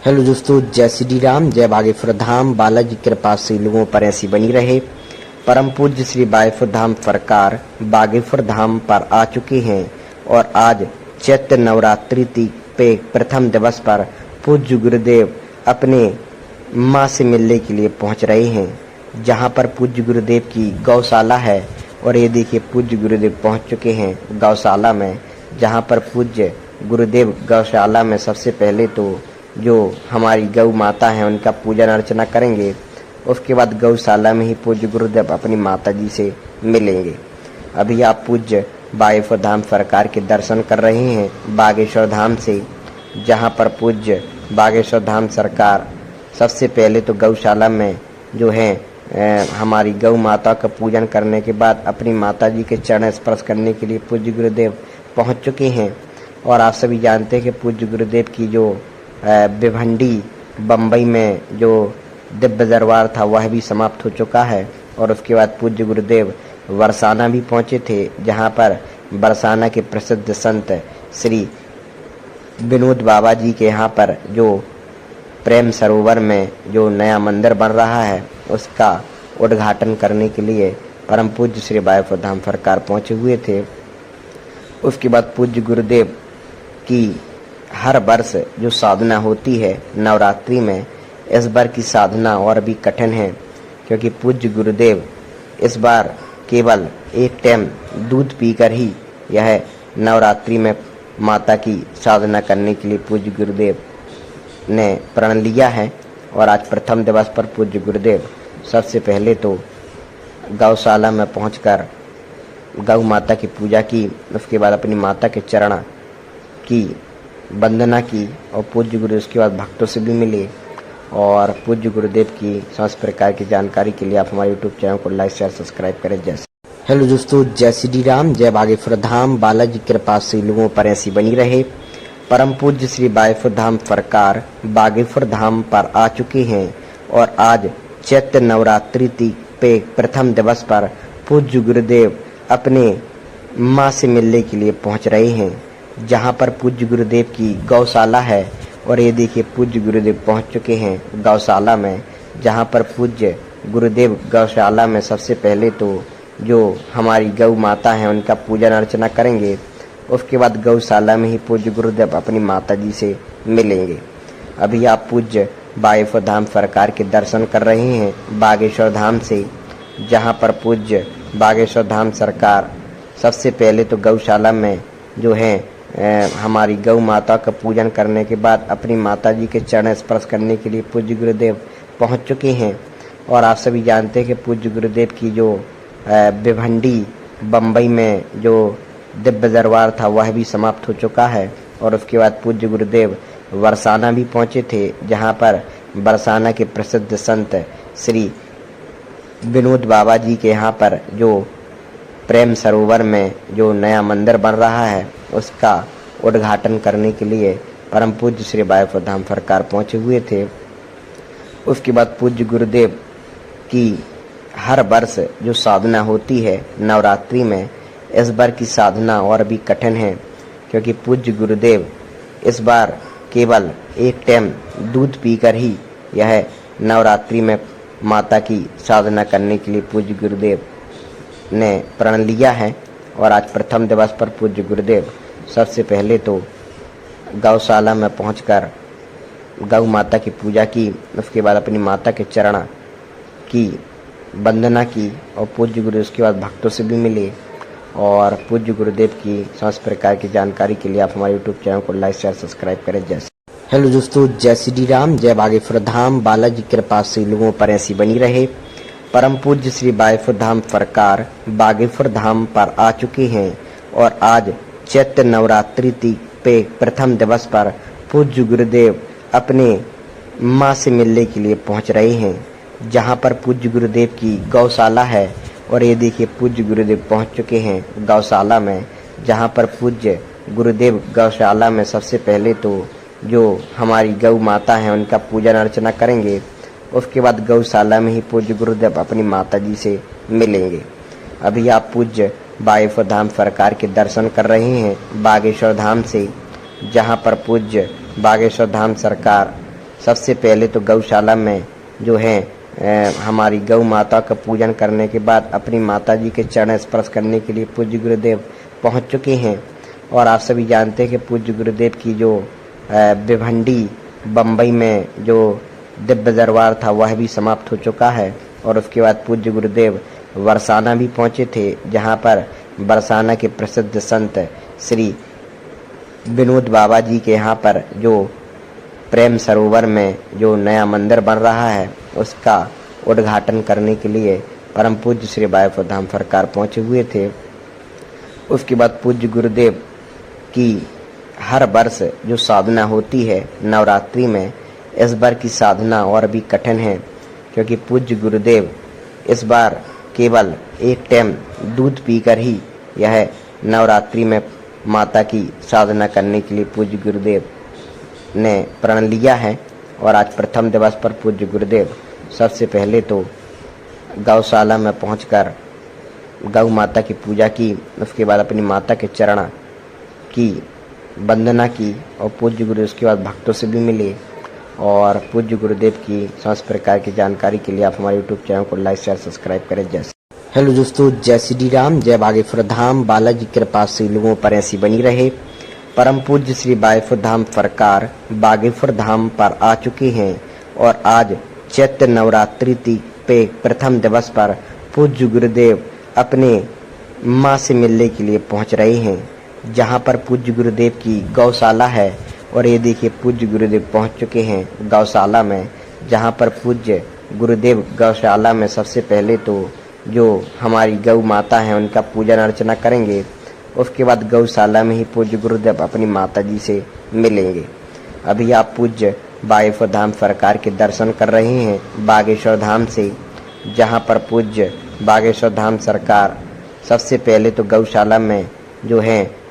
Hello दोस्तों, जय श्री राम, जय बागेश्वर धाम। बालाजी कृपा से लोगों पर ऐसी बनी रहे। परम पूज्य श्री बागेश्वर धाम सरकार बागेश्वर धाम पर आ चुके हैं और आज चैत्र नवरात्रि पे प्रथम दिवस पर पूज्य गुरुदेव अपने माँ से मिलने के लिए पहुंच रहे हैं, जहां पर पूज्य गुरुदेव की गौशाला है। और ये देखिए, पूज्य गुरुदेव पहुंच चुके हैं गौशाला में, जहां पर पूज्य गुरुदेव गौशाला में सबसे पहले तो जो हमारी गौ माता है उनका पूजन अर्चना करेंगे। उसके बाद गौशाला में ही पूज्य गुरुदेव अपनी माता जी से मिलेंगे। अभी आप पूज्य बागेश्वर धाम सरकार के दर्शन कर रहे हैं बागेश्वर धाम से, जहां पर पूज्य बागेश्वर धाम सरकार सबसे पहले तो गौशाला में जो है हमारी गौ माता का पूजन करने के बाद अपनी माता जी के चरण स्पर्श करने के लिए पूज्य गुरुदेव पहुंच चुके हैं। और आप सभी जानते हैं कि पूज्य गुरुदेव की जो भिवंडी बम्बई में जो दिव्य दरबार था वह भी समाप्त हो चुका है। और उसके बाद पूज्य गुरुदेव बरसाना भी पहुंचे थे, जहां पर बरसाना के प्रसिद्ध संत श्री विनोद बाबा जी के यहाँ पर जो प्रेम सरोवर में जो नया मंदिर बन रहा है उसका उद्घाटन करने के लिए परम पूज्य श्री बागेश्वर धाम सरकार पहुंचे हुए थे। उसके बाद पूज्य गुरुदेव की हर वर्ष जो साधना होती है नवरात्रि में, इस बार की साधना और भी कठिन है, क्योंकि पूज्य गुरुदेव इस बार केवल एक टाइम दूध पीकर ही यह नवरात्रि में माता की साधना करने के लिए पूज्य गुरुदेव ने प्रण लिया है। और आज प्रथम दिवस पर पूज्य गुरुदेव सबसे पहले तो गौशाला में पहुंचकर गौ माता की पूजा की, उसके बाद अपनी माता के चरण की वंदना की और पूज्य गुरु उसके बाद भक्तों से भी मिले। और पूज्य गुरुदेव की समस्त प्रकार की जानकारी के लिए आप हमारे यूट्यूब चैनल को लाइक शेयर सब्सक्राइब करें। जय हेलो दोस्तों, जय श्री राम, जय बागेश्वर धाम। बालाजी कृपा से लोगों पर ऐसी बनी रहे। परम पूज्य श्री बागेश्वर धाम सरकार बागेश्वर धाम पर आ चुके हैं और आज चैत्र नवरात्रि पे प्रथम दिवस पर पूज्य गुरुदेव अपने माँ से मिलने के लिए पहुंच रहे हैं, जहां पर पूज्य गुरुदेव की गौशाला है। और ये देखिए, पूज्य गुरुदेव पहुंच चुके हैं गौशाला में, जहां पर पूज्य गुरुदेव गौशाला में सबसे पहले तो जो हमारी गौ माता है उनका पूजन अर्चना करेंगे। उसके बाद गौशाला में ही पूज्य गुरुदेव अपनी माता जी से मिलेंगे। अभी आप पूज्य बागेश्वर धाम सरकार के दर्शन कर रहे हैं बागेश्वर धाम से, जहां पर पूज्य बागेश्वर धाम सरकार सबसे पहले तो गौशाला में जो है हमारी गौ माता का पूजन करने के बाद अपनी माता जी के चरण स्पर्श करने के लिए पूज्य गुरुदेव पहुंच चुके हैं। और आप सभी जानते हैं कि पूज्य गुरुदेव की जो भिवंडी बम्बई में जो दिव्य दरबार था वह भी समाप्त हो चुका है। और उसके बाद पूज्य गुरुदेव बरसाना भी पहुंचे थे, जहां पर बरसाना के प्रसिद्ध संत श्री विनोद बाबा जी के यहाँ पर जो प्रेम सरोवर में जो नया मंदिर बन रहा है उसका उद्घाटन करने के लिए परम पूज्य श्री बागेश्वर धाम सरकार पहुंचे हुए थे। उसके बाद पूज्य गुरुदेव की हर वर्ष जो साधना होती है नवरात्रि में, इस बार की साधना और भी कठिन है, क्योंकि पूज्य गुरुदेव इस बार केवल एक टाइम दूध पीकर ही यह नवरात्रि में माता की साधना करने के लिए पूज्य गुरुदेव ने प्रण लिया है। और आज प्रथम दिवस पर पूज्य गुरुदेव सबसे पहले तो गौशाला में पहुंचकर गौ माता की पूजा की, उसके बाद अपनी माता के चरण की वंदना की और पूज्य गुरु उसके बाद भक्तों से भी मिले। और पूज्य गुरुदेव की समस्त प्रकार की जानकारी के लिए आप हमारे यूट्यूब चैनल को लाइक शेयर सब्सक्राइब करें। जय हेलो दोस्तों, जय श्री राम, जय बागेश्वर धाम। बालाजी कृपा से लोगों पर ऐसी बनी रहे। परम पूज्य श्री बागेश्वर धाम सरकार बागेश्वर धाम पर आ चुके हैं और आज चैत्र नवरात्रि पे प्रथम दिवस पर पूज्य गुरुदेव अपने माँ से मिलने के लिए पहुंच रहे हैं, जहां पर पूज्य गुरुदेव की गौशाला है। और ये देखिए, पूज्य गुरुदेव पहुंच चुके हैं गौशाला में, जहां पर पूज्य गुरुदेव गौशाला में सबसे पहले तो जो हमारी गौ माता है उनका पूजन अर्चना करेंगे। उसके बाद गौशाला में ही पूज्य गुरुदेव अपनी माता जी से मिलेंगे। अभी आप पूज्य बागेश्वर धाम सरकार के दर्शन कर रहे हैं बागेश्वर धाम से, जहां पर पूज्य बागेश्वर धाम सरकार सबसे पहले तो गौशाला में जो है हमारी गौ माता का पूजन करने के बाद अपनी माता जी के चरण स्पर्श करने के लिए पूज्य गुरुदेव पहुंच चुके हैं। और आप सभी जानते हैं कि पूज्य गुरुदेव की जो भिवंडी बम्बई में जो दिव्य दरबार था वह भी समाप्त हो चुका है। और उसके बाद पूज्य गुरुदेव बरसाना भी पहुंचे थे, जहां पर बरसाना के प्रसिद्ध संत श्री विनोद बाबा जी के यहाँ पर जो प्रेम सरोवर में जो नया मंदिर बन रहा है उसका उद्घाटन करने के लिए परम पूज्य श्री बागेश्वर धाम सरकार पहुंचे हुए थे। उसके बाद पूज्य गुरुदेव की हर वर्ष जो साधना होती है नवरात्रि में, इस बार की साधना और भी कठिन है, क्योंकि पूज्य गुरुदेव इस बार केवल एक टाइम दूध पीकर ही यह नवरात्रि में माता की साधना करने के लिए पूज्य गुरुदेव ने प्रण लिया है। और आज प्रथम दिवस पर पूज्य गुरुदेव सबसे पहले तो गौशाला में पहुंचकर गौ माता की पूजा की, उसके बाद अपनी माता के चरण की वंदना की और पूज्य गुरुदेव उसके बाद भक्तों से भी मिले। और पूज्य गुरुदेव की समस्त प्रकार की जानकारी के लिए आप हमारे यूट्यूब चैनल को लाइक शेयर सब्सक्राइब करें। जय हेलो दोस्तों, जय श्री राम, जय बागेश्वर धाम। बालाजी की कृपा से लोगों पर ऐसी बनी रहे। परम पूज्य श्री बागेश्वर धाम सरकार बागेश्वर धाम पर आ चुके हैं और आज चैत्र नवरात्रि पे प्रथम दिवस पर पूज्य गुरुदेव अपने माँ से मिलने के लिए पहुंच रहे हैं, जहां पर पूज्य गुरुदेव की गौशाला है। और ये देखिए पूज्य गुरुदेव पहुंच चुके हैं गौशाला में, जहां पर पूज्य गुरुदेव गौशाला में सबसे पहले तो जो हमारी गौ माता है उनका पूजन अर्चना करेंगे। उसके बाद गौशाला में ही पूज्य गुरुदेव अपनी माता जी से मिलेंगे। अभी आप पूज्य बागेश्वर धाम सरकार के दर्शन कर रहे हैं बागेश्वर धाम से, जहां पर पूज्य बागेश्वर धाम सरकार सबसे पहले तो गौशाला में जो है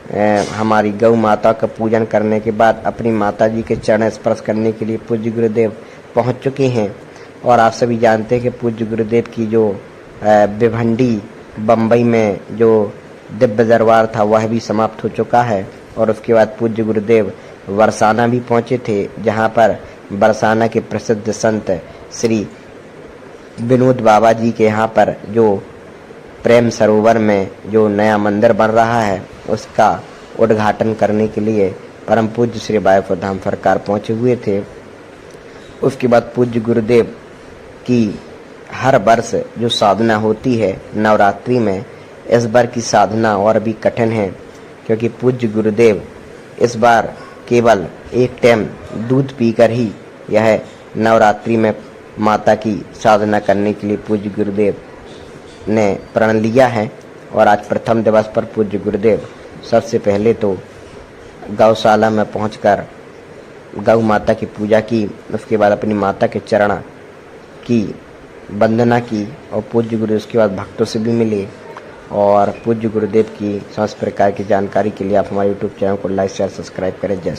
हमारी गौ माता का पूजन करने के बाद अपनी माता जी के चरण स्पर्श करने के लिए पूज्य गुरुदेव पहुंच चुके हैं। और आप सभी जानते हैं कि पूज्य गुरुदेव की जो भिवंडी बम्बई में जो दिव्य दरबार था वह भी समाप्त हो चुका है। और उसके बाद पूज्य गुरुदेव बरसाना भी पहुंचे थे, जहां पर बरसाना के प्रसिद्ध संत श्री विनोद बाबा जी के यहाँ पर जो प्रेम सरोवर में जो नया मंदिर बन रहा है उसका उद्घाटन करने के लिए परम पूज्य श्री बागेश्वर धाम सरकार पहुंचे हुए थे। उसके बाद पूज्य गुरुदेव की हर वर्ष जो साधना होती है नवरात्रि में, इस बार की साधना और भी कठिन है, क्योंकि पूज्य गुरुदेव इस बार केवल एक टाइम दूध पीकर ही यह नवरात्रि में माता की साधना करने के लिए पूज्य गुरुदेव ने प्रण लिया है। और आज प्रथम दिवस पर पूज्य गुरुदेव सबसे पहले तो गौशाला में पहुंचकर गौ माता की पूजा की, उसके बाद अपनी माता के चरण की वंदना की और पूज्य गुरुदेव उसके बाद भक्तों से भी मिले। और पूज्य गुरुदेव की समस्त प्रकार की जानकारी के लिए आप हमारे यूट्यूब चैनल को लाइक शेयर सब्सक्राइब करें। जय